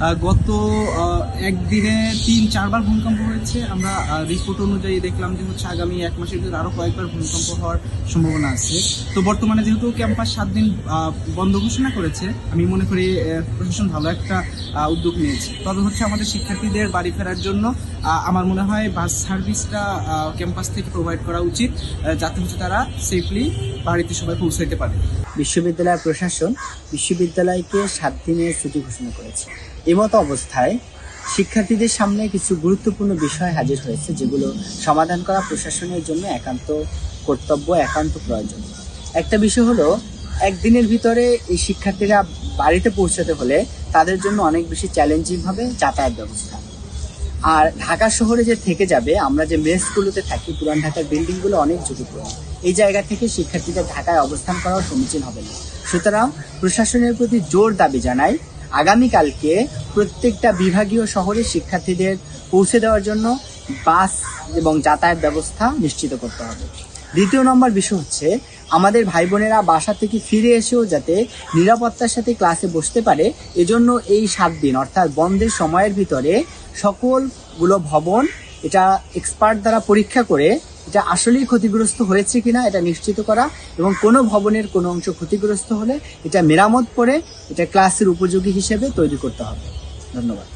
গত একদিনে ৩-৪ বার ভূমিকম্প হয়েছে। আমরা রিপোর্ট অনুযায়ী দেখলাম যে হচ্ছে আগামী ১ মাসের ভিতরে আরো কয়েকবার ভূমিকম্প হওয়ার সম্ভাবনা আছে। তো বর্তমানে যেহেতু ক্যাম্পাস ৭ দিন বন্ধ ঘোষণা করেছে, আমি মনে করি প্রশাসন ভালো একটা উদ্যোগ নিয়েছে। তবে হচ্ছে আমাদের শিক্ষার্থীদের বাড়ি ফেরার জন্য আমার মনে হয় বাস সার্ভিসটা ক্যাম্পাস থেকে প্রোভাইড করা উচিত, যাতে হচ্ছে তারা সেফলি বাড়িতে সবাই পৌঁছাইতে পারে। বিশ্ববিদ্যালয় প্রশাসন বিশ্ববিদ্যালয়কে ৭ দিনের ছুটি ঘোষণা করেছে। এমতো অবস্থায় শিক্ষার্থীদের সামনে কিছু গুরুত্বপূর্ণ বিষয় হাজির হয়েছে, যেগুলো সমাধান করা প্রশাসনের জন্য একান্ত কর্তব্য, একান্ত প্রয়োজন। একটা বিষয় হলো, একদিনের ভিতরে এই শিক্ষার্থীরা বাড়িতে পৌঁছাতে হলে তাদের জন্য অনেক বেশি চ্যালেঞ্জিং হবে যাতায়াত ব্যবস্থা। আর ঢাকা শহরে যে থেকে যাবে, আমরা যে মেসগুলোতে থাকি, পুরান ঢাকার বিল্ডিংগুলো অনেক ঝুঁকিপূর্ণ। এই জায়গা থেকে শিক্ষার্থীদের ঢাকায় অবস্থান করাও সমীচীন হবে না। সুতরাং প্রশাসনের প্রতি জোর দাবি জানাই, আগামীকালকে প্রত্যেকটা বিভাগীয় শহরে শিক্ষার্থীদের পৌঁছে দেওয়ার জন্য বাস এবং যাতায়াত ব্যবস্থা নিশ্চিত করতে হবে। দ্বিতীয় নম্বর বিষয় হচ্ছে, আমাদের ভাই বোনেরা বাসা থেকে ফিরে এসেও যাতে নিরাপত্তার সাথে ক্লাসে বসতে পারে, এজন্য এই ৭ দিন অর্থাৎ বন্ধের সময়ের ভিতরে সকলগুলো ভবন এটা এক্সপার্ট দ্বারা পরীক্ষা করে এটা আসলেই ক্ষতিগ্রস্ত হয়েছে কিনা এটা নিশ্চিত করা, এবং কোনো ভবনের কোনো অংশ ক্ষতিগ্রস্ত হলে এটা মেরামত করে এটা ক্লাসের উপযোগী হিসেবে তৈরি করতে হবে। ধন্যবাদ।